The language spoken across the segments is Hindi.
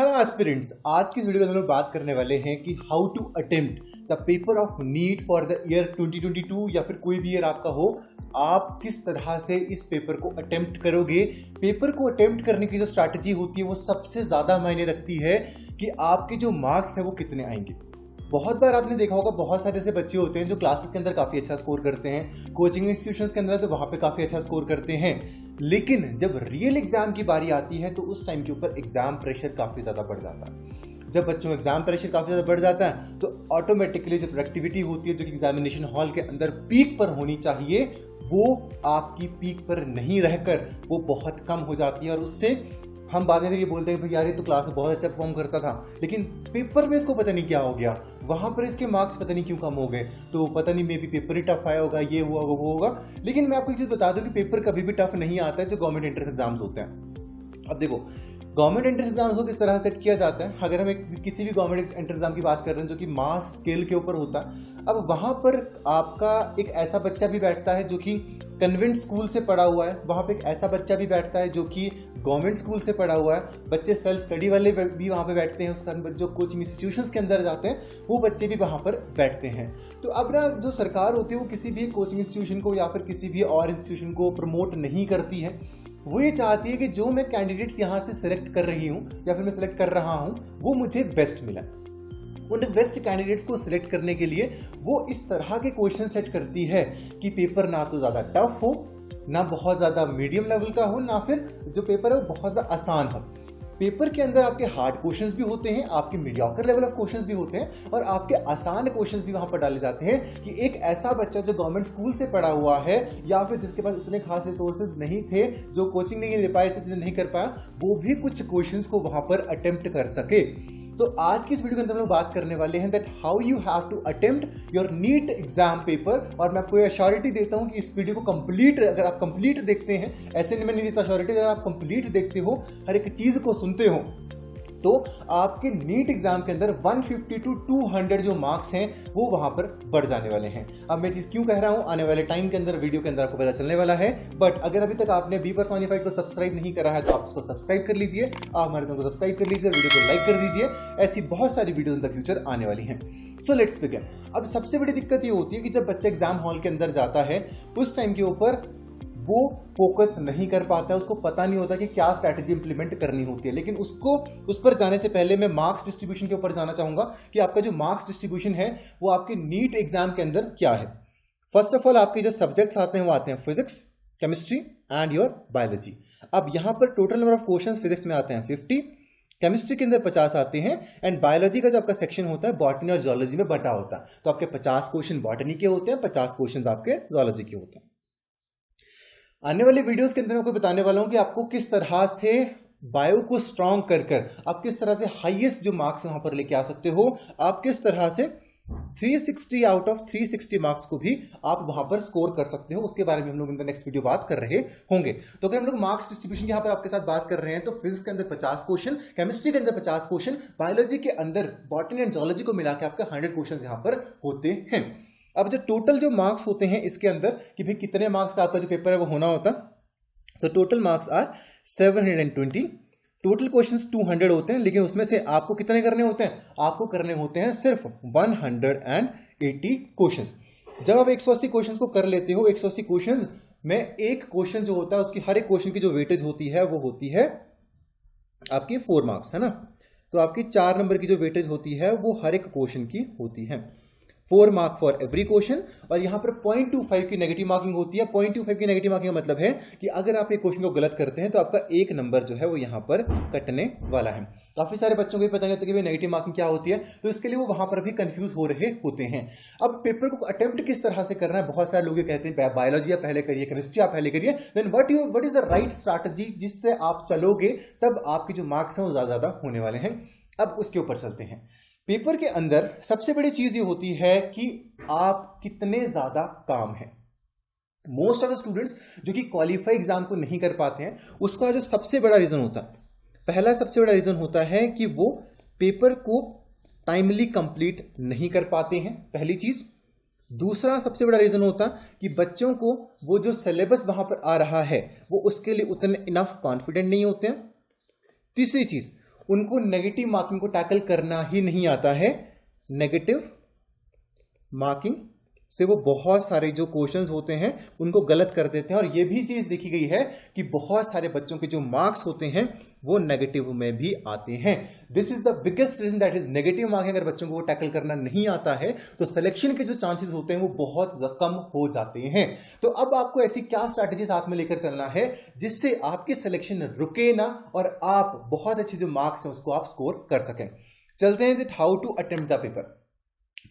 हेलो एस्पिरेंट्स, आज की इस वीडियो में हम लोग बात करने वाले हैं कि how to attempt the paper of NEET for the year 2022 या फिर कोई भी ईयर आपका हो। आप किस तरह से इस पेपर को अटेम्प्ट करोगे। पेपर को अटेम्प्ट करने की जो स्ट्रैटेजी होती है वो सबसे ज़्यादा मायने रखती है कि आपके जो मार्क्स हैं वो कितने आएंगे। बहुत बार आपने देखा होगा, बहुत सारे ऐसे बच्चे होते हैं जो क्लासेस के अंदर काफ़ी अच्छा स्कोर करते हैं, कोचिंग इंस्टीट्यूशंस के अंदर तो वहाँ पे काफ़ी अच्छा स्कोर करते हैं, लेकिन जब रियल एग्जाम की बारी आती है तो उस टाइम के ऊपर एग्जाम प्रेशर काफ़ी ज़्यादा बढ़ जाता है। जब बच्चों में एग्जाम प्रेशर काफ़ी ज़्यादा बढ़ जाता है तो ऑटोमेटिकली जो प्रोडक्टिविटी होती है जो कि एग्जामिनेशन हॉल के अंदर पीक पर होनी चाहिए वो आपकी पीक पर नहीं रहकर वो बहुत कम हो जाती है। और उससे हम बाद में ये बोलते हैं भाई यार ये तो क्लास में बहुत अच्छा परफॉर्म करता था, लेकिन पेपर में इसको पता नहीं क्या हो गया, वहाँ पर इसके मार्क्स पता नहीं क्यों कम हो गए, तो पता नहीं मे भी पेपर ही टफ आया होगा, ये हुआ वो होगा। लेकिन मैं आपको एक चीज़ बता दूं कि पेपर कभी भी टफ नहीं आता है जो गवर्नमेंट एंट्रेंस एग्जाम्स होते हैं। अब देखो, गवर्नमेंट एंट्रेंस एग्जाम्स को किस तरह सेट किया जाता है। अगर हम किसी भी गवर्नमेंट एंट्रेंस एग्जाम की बात कर रहे हैं जो कि मास स्केल के ऊपर होता है, अब वहाँ पर आपका एक ऐसा बच्चा भी बैठता है जो कि कन्वेंट स्कूल से पढ़ा हुआ है, वहाँ पे एक ऐसा बच्चा भी बैठता है जो कि गवर्नमेंट स्कूल से पढ़ा हुआ है, बच्चे सेल्फ स्टडी वाले भी वहाँ पे बैठते हैं, उसके साथ जो कोचिंग इंस्टीट्यूशंस के अंदर जाते हैं वो बच्चे भी वहाँ पर बैठते हैं। तो अब ना जो सरकार होती है वो किसी भी कोचिंग इंस्टीट्यूशन को या फिर किसी भी और इंस्टीट्यूशन को प्रमोट नहीं करती है। वो ये चाहती है कि जो मैं कैंडिडेट्स यहाँ से सिलेक्ट कर रही हूँ या फिर मैं सिलेक्ट कर रहा हूँ वो मुझे बेस्ट मिला। उन बेस्ट कैंडिडेट्स को सिलेक्ट करने के लिए वो इस तरह के क्वेश्चन सेट करती है कि पेपर ना तो ज़्यादा टफ हो, ना बहुत ज़्यादा मीडियम लेवल का हो, ना फिर जो पेपर है वो बहुत ज़्यादा आसान हो। पेपर के अंदर आपके हार्ड क्वेश्चंस भी होते हैं, आपके मीडियोकर लेवल ऑफ क्वेश्चंस भी होते हैं और आपके आसान क्वेश्चंस भी वहां पर डाले जाते हैं कि एक ऐसा बच्चा जो गवर्नमेंट स्कूल से पढ़ा हुआ है या फिर जिसके पास उतने खास रिसोर्सेज नहीं थे, जो कोचिंग नहीं ले पाया, इसलिए नहीं कर पाया, वो भी कुछ क्वेश्चंस को वहां पर अटेम्प्ट कर सके। तो आज की इस वीडियो के अंदर हम लोग बात करने वाले हैं that how you have to attempt your NEET exam paper. और मैं आपको एश्योरिटी देता हूं कि इस वीडियो को कंप्लीट, अगर आप कंप्लीट देखते हैं, ऐसे नहीं मैं नहीं देता एश्योरिटी, अगर आप कंप्लीट देखते हो, हर एक चीज को सुनते हो, तो आपके नीट एग्जाम के अंदर 150 to 200 जो मार्क्स हैं वो वहां पर बढ़ जाने वाले हैं। अब मैं चीज क्यों कह रहा हूं, आने वाले टाइम के अंदर वीडियो के अंदर आपको पता चलने वाला है। बट अगर अभी तक आपने बी पर्सोनिफाइड को सब्सक्राइब नहीं करा है तो आप इसको सब्सक्राइब कर लीजिए, आप हमारे चैनल को सब्सक्राइब कर लीजिए, वीडियो को लाइक कर दीजिए। ऐसी बहुत सारी वीडियोस इन द फ्यूचर आने वाली हैं। So let's begin. अब सबसे बड़ी दिक्कत ये होती है कि जब बच्चा एग्जाम हॉल के अंदर जाता है उस टाइम के ऊपर वो फोकस नहीं कर पाता है, उसको पता नहीं होता कि क्या स्ट्रैटेजी इंप्लीमेंट करनी होती है। लेकिन उस पर जाने से पहले मैं मार्क्स डिस्ट्रीब्यूशन के ऊपर जाना चाहूंगा कि आपका जो मार्क्स डिस्ट्रीब्यूशन है वो आपके नीट एग्जाम के अंदर क्या है। फर्स्ट ऑफ ऑल आपके जो सब्जेक्ट्स आते हैं वो आते हैं physics, chemistry and your biology. अब यहाँ पर total number of question physics में आते हैं 50, केमिस्ट्री के अंदर 50 आते हैं एंड बायोलॉजी का जो आपका सेक्शन होता है बॉटनी और जूलॉजी में बटा होता है। तो आपके 50 क्वेश्चन बॉटनी के होते हैं, 50 क्वेश्चन आपके जूलॉजी के होते हैं। आने वाले वीडियोस के अंदर मैं आपको बताने वाला हूं कि आपको किस तरह से बायो को स्ट्रॉन्ग कर आप किस तरह से हाईएस्ट जो मार्क्स वहां पर लेके आ सकते हो, आप किस तरह से 360 आउट ऑफ 360 मार्क्स को भी आप वहां पर स्कोर कर सकते हो। उसके बारे में हम लोग इन द नेक्स्ट वीडियो बात कर रहे होंगे। तो अगर हम लोग मार्क्स डिस्ट्रीब्यूशन यहां पर आपके साथ बात कर रहे हैं तो फिजिक्स के अंदर 50 क्वेश्चन, केमिस्ट्री के अंदर 50 क्वेश्चन, बायोलॉजी के अंदर बॉटनी एंड जूलॉजी को मिलाकर आपका 100 क्वेश्चन यहां पर होते हैं। अब जो टोटल जो मार्क्स होते हैं इसके अंदर कि भाई कितने मार्क्स का आपका जो पेपर है वो होना होता है। So total marks are 720। Total questions 200 होते हैं, लेकिन उसमें से आपको कितने करने होते हैं, आपको करने होते हैं सिर्फ 180 क्वेश्चंस। जब आप 180 क्वेश्चंस को कर लेते हो, 180 क्वेश्चंस में एक क्वेश्चन जो होता है उसकी हर एक क्वेश्चन की जो वेटेज होती है वो होती है आपकी 4 मार्क्स, है ना। तो आपकी 4 नंबर की जो वेटेज होती है वो हर एक क्वेश्चन की होती है, 4 मार्क फॉर एवरी क्वेश्चन। और यहाँ पर 0.25 की नेगेटिव मार्किंग होती है। 0.25 की नेगेटिव मार्किंग का मतलब है कि अगर आप एक क्वेश्चन को गलत करते हैं तो आपका 1 नंबर जो है वो यहाँ पर कटने वाला है। काफी सारे बच्चों को भी पता नहीं होता कि नेगेटिव मार्किंग क्या होती है, तो इसके लिए वो वहां पर भी कंफ्यूज हो रहे होते हैं। अब पेपर को अटेम्प्ट किस तरह से करना है, बहुत सारे लोग ये कहते हैं बायोलॉजी आप पहले करिए, केमिस्ट्री आप पहले करिए, then what is the right strategy जिससे आप चलोगे तब आपके जो मार्क्स हैं वो ज्यादा होने वाले हैं। अब उसके ऊपर चलते हैं। पेपर के अंदर सबसे बड़ी चीज ये होती है कि आप कितने ज्यादा काम है। मोस्ट ऑफ द स्टूडेंट्स जो कि क्वालिफाई एग्जाम को नहीं कर पाते हैं उसका जो सबसे बड़ा रीजन होता है, पहला सबसे बड़ा रीजन होता है कि वो पेपर को टाइमली कंप्लीट नहीं कर पाते हैं, पहली चीज। दूसरा सबसे बड़ा रीजन होता कि बच्चों को वो जो सिलेबस वहां पर आ रहा है वो उसके लिए उतने इनफ कॉन्फिडेंट नहीं होते हैं। तीसरी चीज, उनको नेगेटिव मार्किंग को टैकल करना ही नहीं आता है। नेगेटिव मार्किंग से वो बहुत सारे जो क्वेश्चंस होते हैं उनको गलत कर देते हैं, और ये भी चीज देखी गई है कि बहुत सारे बच्चों के जो मार्क्स होते हैं वो नेगेटिव में भी आते हैं। This is the biggest reason, that is negative marking. अगर बच्चों को वो टैकल करना नहीं आता है तो सिलेक्शन के जो चांसेस होते हैं वो बहुत कम हो जाते हैं। तो अब आपको ऐसी क्या स्ट्रैटेजी साथ में लेकर चलना है जिससे आपकी सिलेक्शन रुके ना और आप बहुत अच्छे जो मार्क्स हैं उसको आप स्कोर कर सकें। चलते हैं that how to attempt the paper.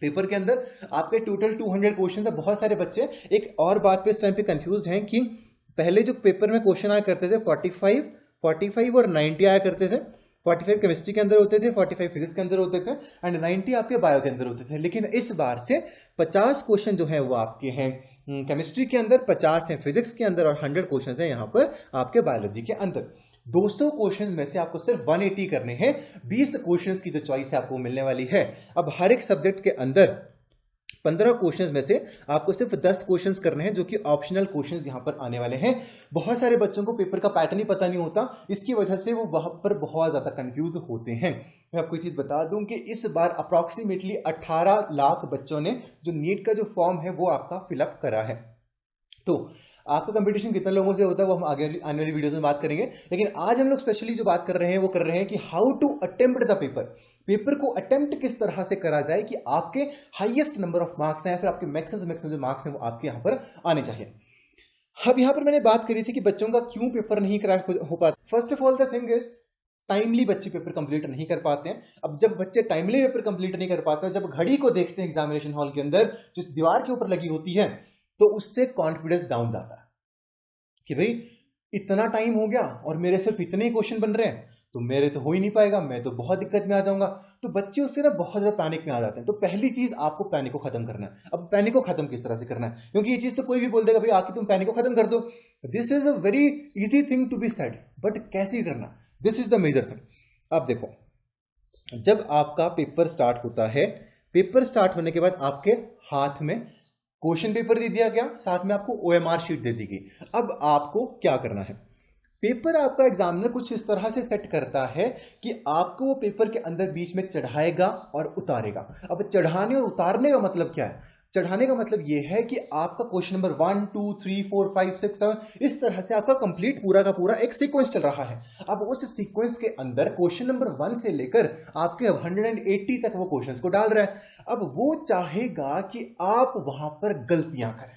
Paper के अंदर आपके टोटल 200 क्वेश्चन है। बहुत सारे बच्चे एक और बात पे इस टाइम पे कंफ्यूज हैं कि पहले जो पेपर में क्वेश्चन आया करते थे 45 और 90 आया करते थे। 45 केमिस्ट्री के अंदर होते थे, 45 फिजिक्स के अंदर होते थे एंड 90 आपके बायो के अंदर होते थे। लेकिन इस बार से 50 क्वेश्चन जो है वो आपके हैं केमिस्ट्री के अंदर, 50 हैं फिजिक्स के अंदर और 100 क्वेश्चन है यहाँ पर आपके बायोलॉजी के अंदर। 200 क्वेश्चंस में से आपको सिर्फ 180 करने हैं। 20 क्वेश्चंस की जो चॉइस है आपको मिलने वाली है। अब हर एक सब्जेक्ट के अंदर 15 क्वेश्चंस में से आपको सिर्फ 10 क्वेश्चंस करने हैं जो कि ऑप्शनल क्वेश्चंस यहां पर आने वाले हैं। बहुत सारे बच्चों को पेपर का पैटर्न ही पता नहीं होता, इसकी वजह से वो वहां पर बहुत ज्यादा कंफ्यूज होते हैं। मैं आपको एक चीज बता दूं कि इस बार अप्रॉक्सीमेटली 18 लाख बच्चों ने जो नीट का जो फॉर्म है वो आपका फिलअप करा है। तो आपका कंपटीशन कितने लोगों से होता है वो हम आगे आने वाली वीडियोस में बात करेंगे। लेकिन आज हम लोग स्पेशली जो बात कर रहे हैं वो कर रहे हैं कि how to attempt the paper. Paper को अटेम्प्ट किस तरह से करा जाए कि आपके हाईएस्ट नंबर ऑफ मार्क्स हैं, फिर आपके मैक्सिमम जो मार्क्स हैं वो आपके यहाँ पर आने चाहिए। अब यहाँ पर मैंने बात करी थी कि बच्चों का क्यों पेपर नहीं क्रैक हो पाता। First of all the thing is timely बच्चे पेपर कंप्लीट नहीं कर पाते हैं। अब जब बच्चे टाइमली पेपर कंप्लीट नहीं कर पाते हैं, जब घड़ी को देखते हैं एग्जामिनेशन हॉल के अंदर जो दीवार के ऊपर लगी होती है, तो उससे कॉन्फिडेंस डाउन जाता है कि भाई इतना टाइम हो गया और मेरे सिर्फ इतने ही क्वेश्चन बन रहे हैं तो मेरे तो हो ही नहीं पाएगा, मैं तो बहुत दिक्कत में आ जाऊंगा। तो बच्चे उससे ना बहुत ज्यादा पैनिक में आ जाते हैं। तो पहली चीज आपको पैनिक को खत्म करना है। अब पैनिक को खत्म किस तरह से करना है, क्योंकि ये चीज तो कोई भी बोल देगा भाई आके तुम पैनिक को खत्म कर दो। This is a very easy thing to be said, but कैसे करना, this is the major thing. अब देखो, जब आपका पेपर स्टार्ट होता है, पेपर स्टार्ट होने के बाद आपके हाथ में क्वेश्चन पेपर दे दिया गया, साथ में आपको OMR शीट दे दी गई। अब आपको क्या करना है, पेपर आपका एग्जामिनर कुछ इस तरह से सेट करता है कि आपको वो पेपर के अंदर बीच में चढ़ाएगा और उतारेगा। अब चढ़ाने और उतारने का मतलब क्या है? चढ़ाने का मतलब ये है कि आपका क्वेश्चन नंबर 1 2 3 4 5 6 7 इस तरह से आपका कंप्लीट पूरा का पूरा एक सीक्वेंस चल रहा है। अब उस सीक्वेंस के अंदर क्वेश्चन नंबर 1 से लेकर आपके 180 तक वो क्वेश्चंस को डाल रहा है। अब वो चाहेगा कि आप वहां पर गलतियां करें।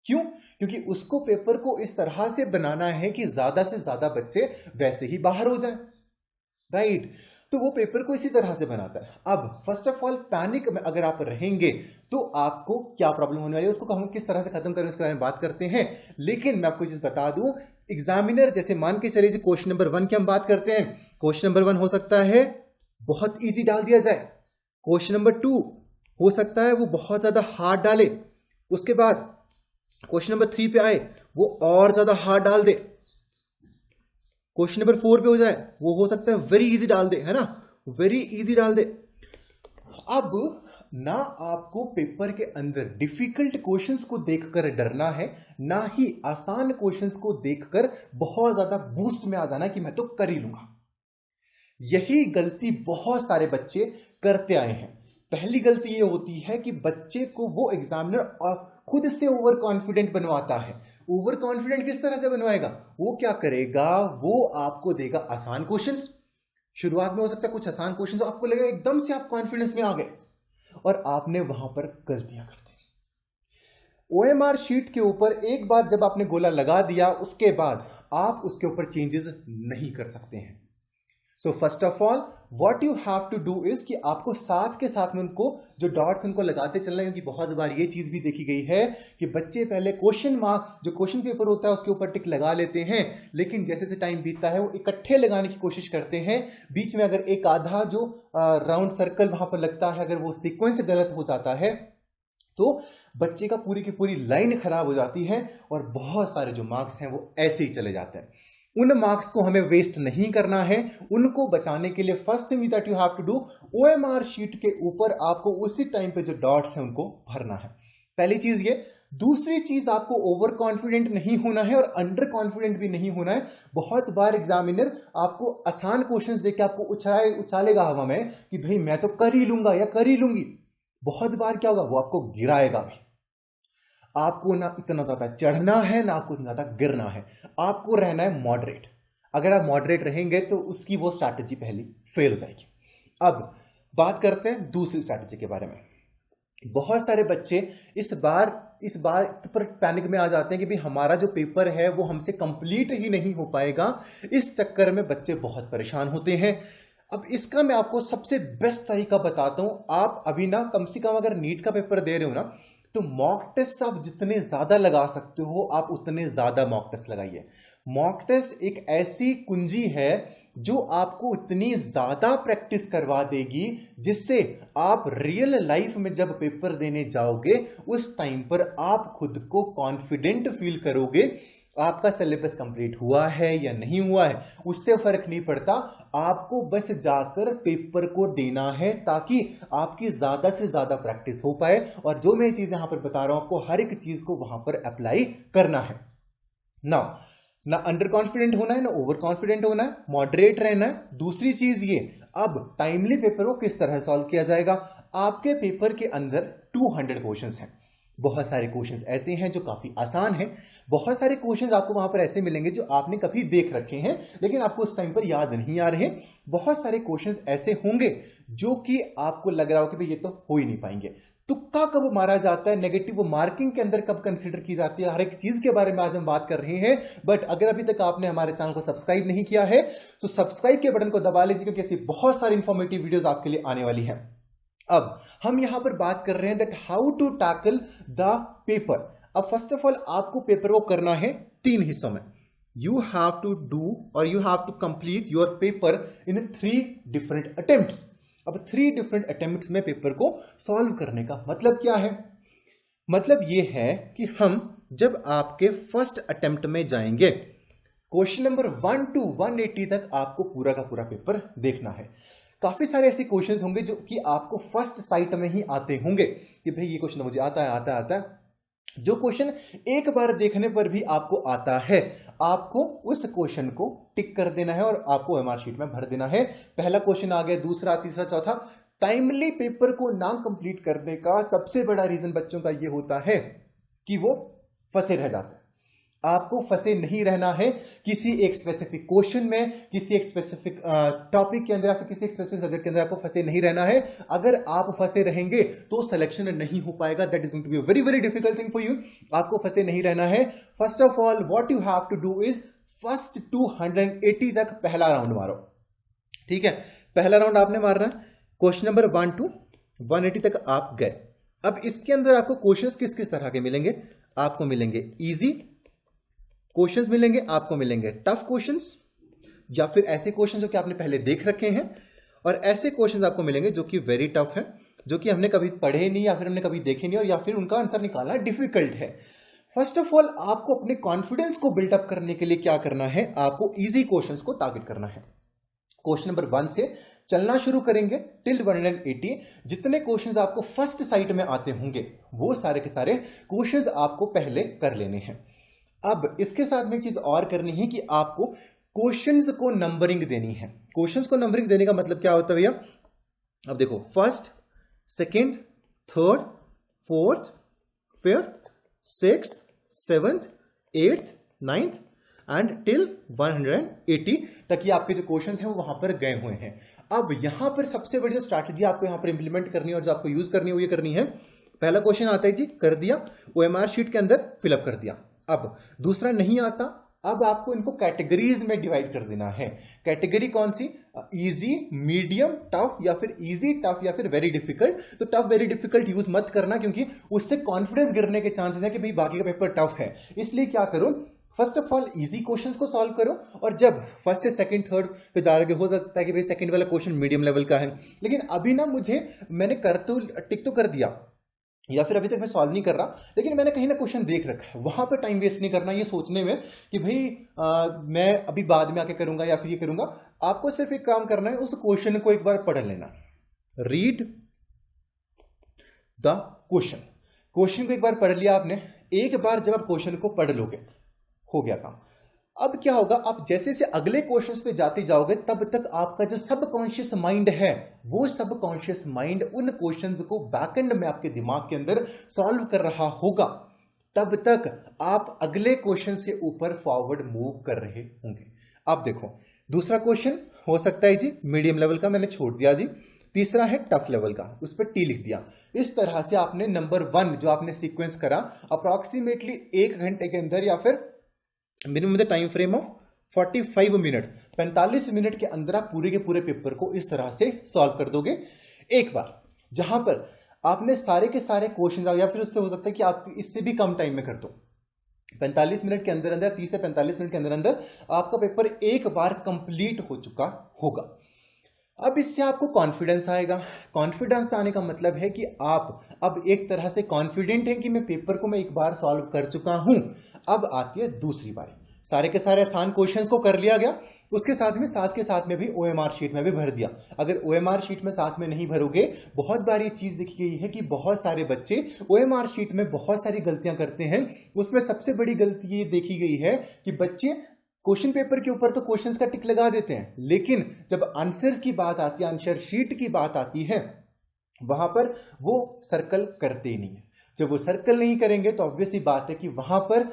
क्यों? क्योंकि उसको पेपर को इस तरह से बनाना है कि ज्यादा से ज्यादा बच्चे वैसे ही बाहर हो जाएं, राइट? तो वो पेपर को इसी तरह से बनाता है। अब फर्स्ट ऑफ ऑल पैनिक में अगर आप रहेंगे तो आपको क्या प्रॉब्लम होने वाली है, उसको हम किस तरह से खत्म करें उसके बारे में बात करते हैं। लेकिन मैं आपको चीज बता दूं, एग्जामिनर जैसे मान के चलिए क्वेश्चन नंबर 1 की हम बात करते हैं, क्वेश्चन नंबर 1 हो सकता है बहुत ईजी डाल दिया जाए, क्वेश्चन नंबर 2 हो सकता है वो बहुत ज्यादा हार्ड डाले, उसके बाद क्वेश्चन नंबर 3 पे आए वो और ज्यादा हार्ड डाल दे, क्वेश्चन नंबर 4 पे हो जाए वो हो सकता है वेरी इजी डाल दे, है ना, वेरी इजी डाल दे। अब ना आपको पेपर के अंदर डिफिकल्ट क्वेश्चंस को देखकर डरना है, ना ही आसान क्वेश्चंस को देखकर बहुत ज्यादा बूस्ट में आ जाना कि मैं तो कर ही लूंगा। यही गलती बहुत सारे बच्चे करते आए हैं। पहली गलती ये होती है कि बच्चे को वो एग्जामिनर खुद से ओवर कॉन्फिडेंट बनवाता है। ओवर कॉन्फिडेंट किस तरह से बनवाएगा? वो क्या करेगा, वो आपको देगा आसान क्वेश्चंस। शुरुआत में हो सकता है कुछ आसान क्वेश्चंस आपको लगेगा एकदम से आप कॉन्फिडेंस में आ गए और आपने वहां पर गलतियां कर दी। OMR शीट के ऊपर एक बार जब आपने गोला लगा दिया उसके बाद आप उसके ऊपर चेंजेस नहीं कर सकते हैं। So first of all what you have to do is कि आपको साथ के साथ में उनको जो डॉट्स उनको लगाते चलना है, क्योंकि बहुत बार ये चीज भी देखी गई है कि बच्चे पहले क्वेश्चन मार्क जो क्वेश्चन पेपर होता है उसके ऊपर टिक लगा लेते हैं, लेकिन जैसे जैसे टाइम बीतता है वो इकट्ठे लगाने की कोशिश करते हैं। बीच में अगर एक आधा जो राउंड सर्कल वहां पर लगता है, अगर वो सीक्वेंस गलत हो जाता है तो बच्चे का पूरी की पूरी लाइन खराब हो जाती है और बहुत सारे जो मार्क्स हैं वो ऐसे ही चले जाते हैं। उन मार्क्स को हमें वेस्ट नहीं करना है। उनको बचाने के लिए first thing that you have to do, OMR sheet के ऊपर आपको उसी टाइम पे जो डॉट्स हैं उनको भरना है। पहली चीज ये। दूसरी चीज, आपको ओवर कॉन्फिडेंट नहीं होना है और अंडर कॉन्फिडेंट भी नहीं होना है। बहुत बार एग्जामिनर आपको आसान क्वेश्चंस देके आपको उछालेगा हवा में कि भाई मैं तो कर ही लूंगा या कर ही लूंगी। बहुत बार क्या होगा, वो आपको गिराएगा भी। आपको ना इतना ज्यादा चढ़ना है ना आपको इतना ज्यादा गिरना है, आपको रहना है मॉडरेट। अगर आप मॉडरेट रहेंगे तो उसकी वो स्ट्रैटेजी पहली फेल हो जाएगी। अब बात करते हैं दूसरी स्ट्रैटेजी के बारे में। बहुत सारे बच्चे इस बात पर पैनिक में आ जाते हैं कि भाई हमारा जो पेपर है वो हमसे कंप्लीट ही नहीं हो पाएगा। इस चक्कर में बच्चे बहुत परेशान होते हैं। अब इसका मैं आपको सबसे बेस्ट तरीका बताता हूं। आप अभी ना कम से कम अगर नीट का पेपर दे रहे हो ना, तो मॉक टेस्ट आप जितने ज्यादा लगा सकते हो आप उतने ज्यादा मॉक टेस्ट लगाइए। मॉक टेस्ट एक ऐसी कुंजी है जो आपको इतनी ज्यादा प्रैक्टिस करवा देगी जिससे आप रियल लाइफ में जब पेपर देने जाओगे उस टाइम पर आप खुद को कॉन्फिडेंट फील करोगे। आपका सिलेबस कंप्लीट हुआ है या नहीं हुआ है उससे फर्क नहीं पड़ता, आपको बस जाकर पेपर को देना है ताकि आपकी ज्यादा से ज्यादा प्रैक्टिस हो पाए। और जो मैं चीज यहां पर बता रहा हूं आपको हर एक चीज को वहां पर अप्लाई करना है। ना अंडर कॉन्फिडेंट होना है ना ओवर कॉन्फिडेंट होना है, मॉडरेट रहना है। दूसरी चीज ये, अब टाइमली पेपर को किस तरह सॉल्व किया जाएगा। आपके पेपर के अंदर 200 क्वेश्चंस हैं। बहुत सारे क्वेश्चंस ऐसे हैं जो काफी आसान हैं, बहुत सारे क्वेश्चंस आपको वहां पर ऐसे मिलेंगे जो आपने कभी देख रखे हैं लेकिन आपको उस टाइम पर याद नहीं आ रहे। बहुत सारे क्वेश्चंस ऐसे होंगे जो कि आपको लग रहा हो कि भाई ये तो हो ही नहीं पाएंगे। तुक्का कब मारा जाता है, नेगेटिव मार्किंग के अंदर कब कंसीडर की जाती है, हर एक चीज के बारे में आज हम बात कर रहे हैं। बट अगर अभी तक आपने हमारे चैनल को सब्सक्राइब नहीं किया है तो सब्सक्राइब के बटन को दबा लीजिए क्योंकि ऐसी बहुत सारी इंफॉर्मेटिव वीडियोस आपके लिए आने वाली हैं। अब हम यहां पर बात कर रहे हैं that how to tackle the paper. अब फर्स्ट ऑफ ऑल आपको पेपर को करना है 3 हिस्सों में। यू हैव टू डू और you have to complete your paper in 3 different attempts. अब 3 डिफरेंट अटेम्प्ट्स में पेपर को सॉल्व करने का मतलब क्या है, मतलब यह है कि हम जब आपके फर्स्ट अटेम्प्ट में जाएंगे क्वेश्चन नंबर 1 to 180 तक आपको पूरा का पूरा पेपर देखना है। काफी सारे ऐसे क्वेश्चंस होंगे जो कि आपको फर्स्ट साइट में ही आते होंगे कि भाई ये क्वेश्चन मुझे आता है। जो क्वेश्चन एक बार देखने पर भी आपको आता है आपको उस क्वेश्चन को टिक कर देना है और आपको ओएमआर शीट में भर देना है। पहला क्वेश्चन आ गया, दूसरा, तीसरा, चौथा। टाइमली पेपर को ना कंप्लीट करने का सबसे बड़ा रीजन बच्चों का ये होता है कि वो फंसे रह जाते हैं। आपको फंसे नहीं रहना है किसी एक स्पेसिफिक क्वेश्चन में, किसी एक स्पेसिफिक टॉपिक के अंदर या फिर किसी एक स्पेसिफिक सब्जेक्ट के अंदर आपको फंसे नहीं रहना है। अगर आप फंसे रहेंगे तो सिलेक्शन नहीं हो पाएगा। That is going to be a very very difficult thing for you. आपको फंसे नहीं रहना है। First of all what you have to do is first 280 तक पहला राउंड मारो। ठीक है, पहला राउंड आपने मारना है। क्वेश्चन नंबर 1 to 180 तक आप गए। अब इसके अंदर आपको क्वेश्चंस किस किस तरह के मिलेंगे, आपको मिलेंगे इजी क्वेश्चंस मिलेंगे, आपको मिलेंगे टफ क्वेश्चंस या फिर ऐसे क्वेश्चंस जो कि आपने पहले देख रखे हैं, और ऐसे क्वेश्चंस आपको मिलेंगे जो कि वेरी टफ है, जो कि हमने कभी पढ़े नहीं या फिर हमने कभी देखे नहीं और या फिर उनका आंसर निकालना डिफिकल्ट है। फर्स्ट ऑफ ऑल आपको अपने कॉन्फिडेंस को बिल्डअप करने के लिए क्या करना है, आपको इजी क्वेश्चंस को टारगेट करना है। क्वेश्चन नंबर 1 से चलना शुरू करेंगे टिल 180। जितने क्वेश्चंस आपको फर्स्ट साइट में आते होंगे वो सारे के सारे क्वेश्चंस आपको पहले कर लेने हैं। अब इसके साथ में एक चीज और करनी है कि आपको क्वेश्चंस को नंबरिंग देनी है। क्वेश्चंस को नंबरिंग देने का मतलब क्या होता है भैया, अब देखो first, second, third, fourth, fifth, sixth, seventh, eighth, ninth and till 180 तक ये आपके जो क्वेश्चंस हैं वो वहां पर गए हुए हैं। अब यहां पर सबसे बड़ी जो स्ट्रैटेजी आपको यहां पर इंप्लीमेंट करनी है और जो आपको यूज करनी है वो ये करनी है, पहला क्वेश्चन आता है जी, कर दिया, ओएमआर शीट के अंदर फिलअप कर दिया। अब दूसरा नहीं आता, अब आपको इनको कैटेगरीज में डिवाइड कर देना है। कैटेगरी कौन सी, इजी, मीडियम, टफ या फिर इजी, टफ या फिर वेरी डिफिकल्ट। तो टफ वेरी डिफिकल्ट यूज मत करना क्योंकि उससे कॉन्फिडेंस गिरने के चांसेस है कि भाई बाकी का पेपर टफ है। इसलिए क्या करो, first of all easy questions को सॉल्व करो और जब फर्स्ट से सेकंड थर्ड पे जा रहे हो सकता है कि भाई सेकंड वाला क्वेश्चन मीडियम लेवल का है लेकिन अभी ना मैंने टिक तो कर दिया या फिर अभी तक मैं सॉल्व नहीं कर रहा लेकिन मैंने कहीं ना क्वेश्चन देख रखा है, वहां पर टाइम वेस्ट नहीं करना ये सोचने में कि भाई मैं अभी बाद में आके करूंगा या फिर ये करूंगा। आपको सिर्फ एक काम करना है, उस क्वेश्चन को एक बार पढ़ लेना, रीड द क्वेश्चन को एक बार पढ़ लिया आपने, एक बार जब आप क्वेश्चन को पढ़ लोगे, हो गया काम। अब क्या होगा, आप जैसे से अगले क्वेश्चंस पे जाते जाओगे तब तक आपका जो सबकॉन्शियस माइंड है, वो सबकॉन्शियस माइंड उन क्वेश्चंस को बैकएंड में आपके दिमाग के अंदर सॉल्व कर रहा होगा। तब तक आप अगले क्वेश्चंस के ऊपर फॉरवर्ड मूव कर रहे होंगे। अब देखो, दूसरा क्वेश्चन हो सकता है जी मीडियम लेवल का, मैंने छोड़ दिया जी। तीसरा है टफ लेवल का, उस पर टी लिख दिया। इस तरह से आपने नंबर 1 जो आपने सीक्वेंस करा, अप्रॉक्सीमेटली 1 घंटे के अंदर या फिर minimum the time frame of 45 minutes, 45 minute के अंदर आप पूरे के पूरे पेपर को इस तरह से सॉल्व कर दोगे एक बार। जहां पर आपने सारे के सारे क्वेश्चन, या फिर उससे हो सकता है कि आप इससे भी कम टाइम में कर दो, 45 मिनट के अंदर अंदर, 30 से 45 मिनट के अंदर अंदर आपका पेपर एक बार कंप्लीट हो चुका होगा। अब इससे आपको कॉन्फिडेंस आएगा। कॉन्फिडेंस आने का मतलब है कि आप अब एक तरह से कॉन्फिडेंट हैं कि मैं पेपर को मैं एक बार सॉल्व कर चुका हूं। अब आती है दूसरी बारी, सारे के सारे आसान क्वेश्चंस को कर लिया गया, उसके साथ के साथ में भी ओएमआर शीट में भी भर दिया। अगर ओएमआर शीट में साथ में नहीं भरोगे, बहुत बार ये चीज देखी गई है कि बहुत सारे बच्चे ओएमआर शीट में बहुत सारी गलतियां करते हैं। उसमें सबसे बड़ी गलती ये देखी गई है कि बच्चे क्वेश्चन पेपर के ऊपर तो क्वेश्चंस का टिक लगा देते हैं, लेकिन जब आंसर्स की बात आती है, आंसर शीट की बात आती है, वहां पर वो सर्कल करते ही नहीं है। जब वो सर्कल नहीं करेंगे तो ऑब्वियस ही बात है कि वहां पर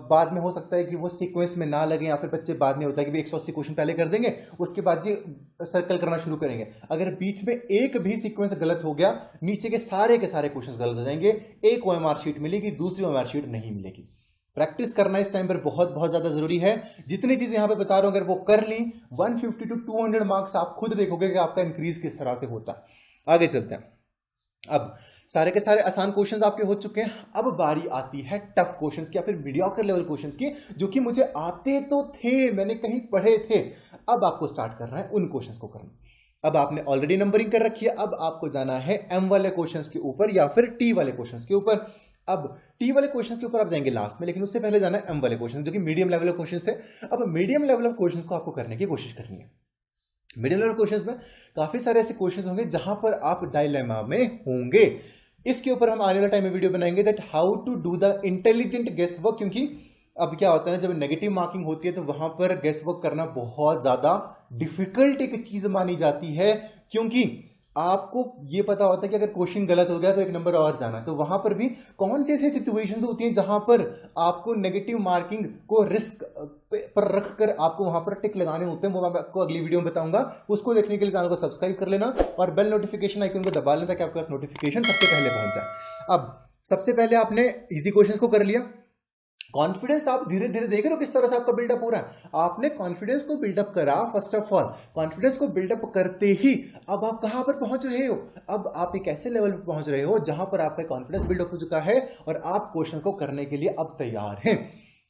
बाद में हो सकता है कि वो सीक्वेंस में ना लगे, या फिर बच्चे बाद में होता है कि 180 क्वेश्चन पहले कर देंगे, उसके बाद ये सर्कल करना शुरू करेंगे। अगर बीच में एक भी सीक्वेंस गलत हो गया, नीचे के सारे क्वेश्चन गलत हो जाएंगे। एक ओएमआर शीट मिलेगी, दूसरी ओएमआर शीट नहीं मिलेगी। प्रैक्टिस करना इस टाइम पर बहुत बहुत ज्यादा जरूरी है। जितनी चीजें यहां पे बता रहा हूं, अगर वो कर ली, 150 to 200 मार्क्स आप खुद देखोगे कि आपका इंक्रीज किस तरह से होता है। आगे चलते हैं। अब सारे के सारे आसान क्वेश्चंस आपके हो चुके हैं। अब बारी आती है टफ क्वेश्चंस की, या फिर मीडियोकर लेवल क्वेश्चंस की, जो कि मुझे आते तो थे, मैंने कहीं पढ़े थे। अब आपको स्टार्ट करना है उन क्वेश्चंस को करना। अब आपने ऑलरेडी नंबरिंग कर रखी है, अब आपको जाना है एम वाले क्वेश्चंस के ऊपर या फिर टी वाले क्वेश्चंस के ऊपर। अब टी वाले क्वेश्चंस के ऊपर आप जाएंगे लास्ट में, लेकिन उससे पहले जाना है एम वाले क्वेश्चंस, जो कि मीडियम लेवल क्वेश्चंस थे। अब मीडियम लेवल ऑफ क्वेश्चंस को आपको करने की कोशिश करनी है। मीडियम लेवल क्वेश्चंस में काफी सारे ऐसे क्वेश्चंस होंगे जहां पर आप डायलेमा में होंगे। इसके ऊपर हम आने वाले टाइम में वीडियो बनाएंगे, that how to do the intelligent guess work. क्योंकि अब क्या होता है, जब नेगेटिव मार्किंग होती है तो वहां पर गेस वर्क करना बहुत ज्यादा डिफिकल्ट एक चीज मानी जाती है, क्योंकि आपको ये पता होता है कि अगर क्वेश्चन गलत हो गया तो 1 नंबर और जाना है। तो वहां पर भी कौन सी ऐसी सिचुएशंस होती हैं जहां पर आपको नेगेटिव मार्किंग को रिस्क पर रखकर आपको वहां पर टिक लगाने होते हैं, वो मैं आपको अगली वीडियो में बताऊंगा। उसको देखने के लिए चैनल को सब्सक्राइब कर लेना और बेल नोटिफिकेशन आइकन को दबा लेना, ताकि आपके पास नोटिफिकेशन सबसे पहले पहुंच जाए। अब सबसे पहले आपने इजी क्वेश्चंस को कर लिया। कॉन्फिडेंस आप धीरे धीरे देख रहे हो किस तरह से आपका बिल्डअप हो रहा है। आपने कॉन्फिडेंस को बिल्डअप करा, फर्स्ट ऑफ ऑल कॉन्फिडेंस को बिल्डअप करते ही अब आप कहां पर पहुंच रहे हो, अब आप एक ऐसे लेवल पर पहुंच रहे हो जहां पर आपका कॉन्फिडेंस बिल्डअप हो चुका है और आप क्वेश्चन को करने के लिए अब तैयार हैं।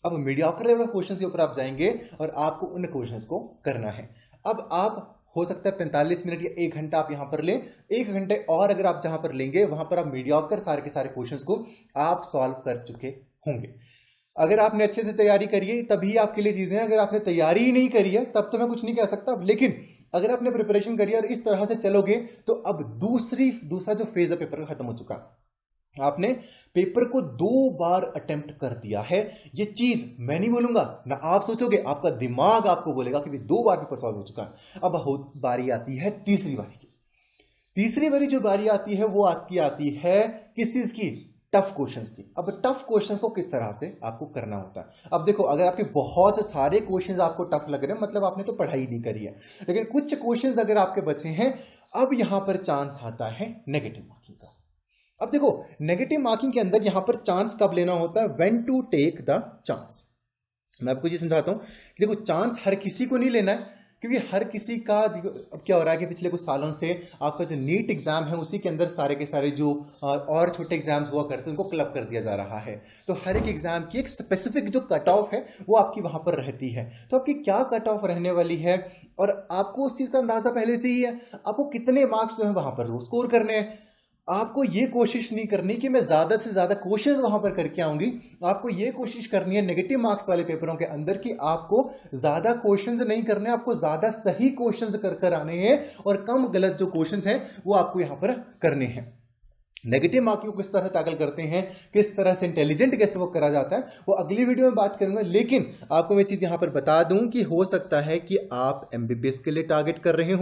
अब मीडियोकर लेवल क्वेश्चन के ऊपर आप जाएंगे और आपको उन क्वेश्चन को करना है। अब आप हो सकता है 45 मिनट या 1 घंटा आप यहां पर लें, 1 घंटे और अगर आप जहां पर लेंगे वहां पर आप मीडियोकर सारे के सारे क्वेश्चंस को आप सॉल्व कर चुके होंगे। अगर आपने अच्छे से तैयारी करी है तभी आपके लिए चीजें, अगर आपने तैयारी ही नहीं करी है तब तो मैं कुछ नहीं कह सकता। लेकिन अगर आपने प्रिपरेशन करी और इस तरह से चलोगे तो अब दूसरा जो फेज है पेपर का खत्म हो चुका। आपने पेपर को 2 बार अटेम्प्ट कर दिया है। ये चीज मैं नहीं बोलूंगा ना, आप सोचोगे, आपका दिमाग आपको बोलेगा कि 2 बार पेपर सॉल्व हो चुका है। अब बारी आती है तीसरी बारी की। तीसरी बारी जो बारी आती है वो आपकी आती है किस चीज की, टफ क्वेश्चंस की। अब टफ क्वेश्चंस को किस तरह से आपको करना होता है। अब देखो, अगर आपके बहुत सारे क्वेश्चंस आपको टफ लग रहे हैं, मतलब आपने तो पढ़ाई नहीं करी है, लेकिन कुछ क्वेश्चंस अगर आपके बचे हैं, अब यहां पर चांस आता है नेगेटिव मार्किंग का। अब देखो, नेगेटिव मार्किंग के अंदर यहां पर चांस कब लेना होता है, when to take the chance. मैं आपको ये समझाता हूं। देखो, चांस हर किसी को नहीं लेना है, क्योंकि हर किसी का अब क्या हो रहा है कि पिछले कुछ सालों से आपका जो नीट एग्जाम है उसी के अंदर सारे के सारे जो और छोटे एग्जाम्स हुआ करते हैं उनको क्लब कर दिया जा रहा है। तो हर एक एग्जाम की एक स्पेसिफिक जो कट ऑफ है वो आपकी वहां पर रहती है। तो आपकी क्या कट ऑफ रहने वाली है और आपको उस चीज का अंदाजा पहले से ही है। आपको कितने मार्क्स जो है वहां पर स्कोर करने हैं। आपको ये कोशिश नहीं करनी कि मैं ज्यादा से ज्यादा क्वेश्चंस वहां पर करके आऊंगी। आपको ये कोशिश करनी है नेगेटिव मार्क्स वाले पेपरों के अंदर कि आपको ज्यादा क्वेश्चंस नहीं करने, आपको ज्यादा सही क्वेश्चंस कर आने हैं और कम गलत जो क्वेश्चंस हैं वो आपको यहां पर करने हैं। नेगेटिव मार्किंग को किस तरह टैकल करते हैं, किस तरह से इंटेलिजेंट कैसे वो करा जाता है, वो अगली वीडियो में बात करूंगा। लेकिन आपको मैं चीज यहां पर बता दूं कि हो सकता है कि आप एमबीबीएस के लिए टारगेट कर रहे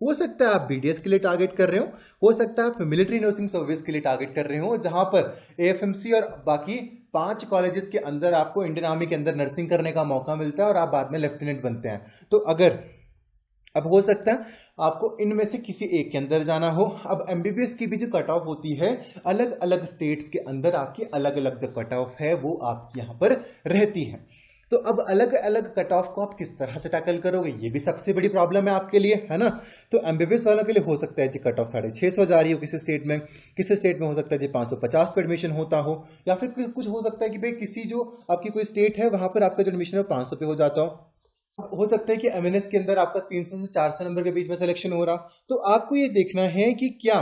हो सकता है आप बीडीएस के लिए टारगेट कर रहे हो सकता है आप मिलिट्री नर्सिंग सर्विस के लिए टारगेट कर रहे हो, जहां पर एएफएमसी और बाकी 5 कॉलेजेस के अंदर आपको इंडियन आर्मी के अंदर नर्सिंग करने का मौका मिलता है और आप बाद में लेफ्टिनेंट बनते हैं। तो अगर अब हो सकता है आपको इनमें से किसी एक के अंदर जाना हो। अब एमबीबीएस की भी जो कट ऑफ होती है अलग अलग स्टेट्स के अंदर आपकी अलग अलग जो कट ऑफ है वो आपकी यहाँ पर रहती है। तो अब अलग अलग कट ऑफ को आप किस तरह से टैकल करोगे, ये भी सबसे बड़ी प्रॉब्लम है आपके लिए, है ना। तो एमबीबीएस वालों के लिए हो सकता है जी कट ऑफ 650 जा रही हो किसी स्टेट में हो सकता है जी 550 पे एडमिशन होता हो, या फिर कुछ हो सकता है कि भाई किसी जो आपकी कोई स्टेट है वहां पर आपका जो एडमिशन है 500 पे हो जाता हो सकता है कि एमएनएस के अंदर आपका 300 से 400 नंबर के बीच में सिलेक्शन हो रहा। तो आपको ये देखना है कि क्या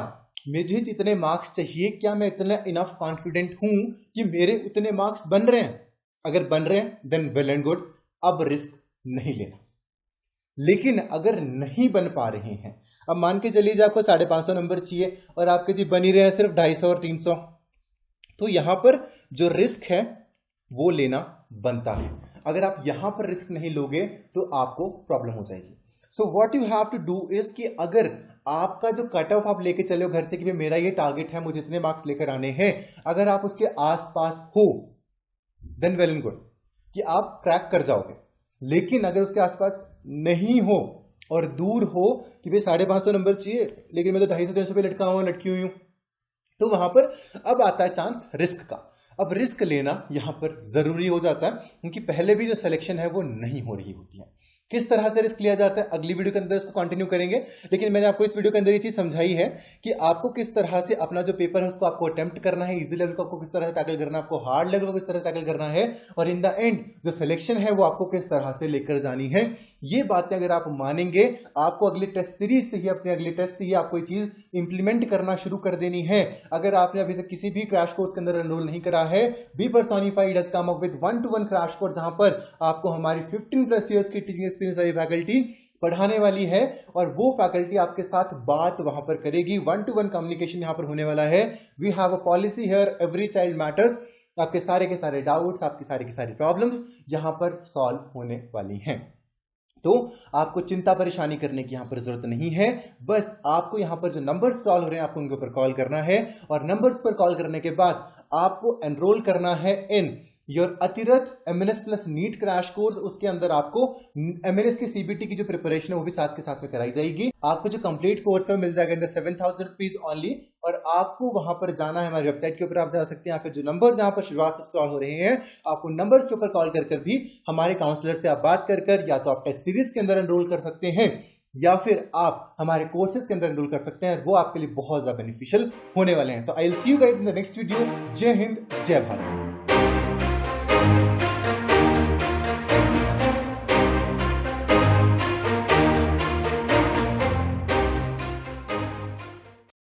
मुझे जितने मार्क्स चाहिए, क्या मैं इतना इनफ कॉन्फिडेंट हूं कि मेरे उतने मार्क्स बन रहे हैं। अगर बन रहे हैं देन वेल एंड गुड, अब रिस्क नहीं लेना। लेकिन अगर नहीं बन पा रहे हैं, अब मान के चलिए आपको 550 नंबर चाहिए और आपके जी बन ही रहे हैं सिर्फ 250 और 300, तो यहां पर जो रिस्क है वो लेना बनता है। अगर आप यहां पर रिस्क नहीं लोगे तो आपको प्रॉब्लम हो जाएगी। So what you have to do is कि अगर आपका जो कट ऑफ आप लेके चले हो घर से कि मेरा ये टारगेट है, मुझे इतने मार्क्स लेकर आने हैं, अगर आप उसके आसपास हो देन वेल एंड गुड कि आप क्रैक कर जाओगे। लेकिन अगर उसके आसपास नहीं हो और दूर हो कि भाई 550 नंबर चाहिए लेकिन मैं तो 250-300 पे लटकी हुई हूं, तो वहां पर अब आता है चांस रिस्क का। अब रिस्क लेना यहां पर जरूरी हो जाता है क्योंकि पहले भी जो सिलेक्शन है वो नहीं हो रही होती है। किस तरह से रिस्क लिया जाता है अगली वीडियो के अंदर इसको कंटिन्यू करेंगे। लेकिन मैंने आपको इस वीडियो के अंदर ये चीज समझाई है कि आपको किस तरह से अपना जो पेपर है उसको आपको अटेम्प्ट करना है, इजी लेवल को आपको किस तरह से टैकल करना है, आपको हार्ड लेवल को किस तरह से टैकल करना है, और इन द एंड जो सिलेक्शन है वो आपको किस तरह से लेकर जानी है। ये बातें अगर आप मानेंगे, आपको अगले टेस्ट सीरीज से ही, अपने अगले टेस्ट से ही आपको ये चीज इंप्लीमेंट करना शुरू कर देनी है। अगर आपने अभी तक किसी भी क्रैश कोर्स के अंदर एनरोल नहीं करा है, B personified has come up with 1-to-1 crash course, जहां पर आपको हमारी 15+ ईयर्स की टीचिंग एक्सपीरियंस वाली फैकल्टी पढ़ाने वाली है और वो फैकल्टी आपके साथ बात वहां पर करेगी। 1-to-1 कम्युनिकेशन यहां पर होने वाला है। We have a policy here, every child matters. आपके सारे के सारे डाउट्स, आपकी सारी की सारी प्रॉब्लम्स यहां पर सॉल्व होने वाली हैं। तो आपको चिंता परेशानी करने की यहां पर जरूरत नहीं है। बस आपको यहां पर जो नंबर्स कॉल हो रहे हैं आपको उनके ऊपर कॉल करना है, और नंबर्स पर कॉल करने के बाद आपको एनरोल करना है in your Atirath MNS plus NEET crash course. उसके अंदर आपको एमएनएस की सीबीटी की जो प्रिपरेशन है वो भी साथ के साथ में कराई जाएगी। आपको जो कंप्लीट कोर्स है मिल जाएगा इन द 7,000 रुपीज ऑनली, और आपको वहां पर जाना है, हमारी वेबसाइट के ऊपर आप जा सकते हैं, या फिर जो नंबर्स यहाँ पर शुरुआत से स्क्रॉल हो रहे हैं आपको नंबर्स के ऊपर कॉल कर भी हमारे काउंसलर से आप बात कर या तो आप टेस्ट सीरीज के अंदर एनरोल कर सकते हैं या फिर आप हमारे कोर्सेज के अंदर एनरोल कर सकते हैं। वो आपके लिए बहुत ज्यादा बेनिफिशियल होने वाले हैं। So I will see you guys in the next video. जय हिंद, जय भारत।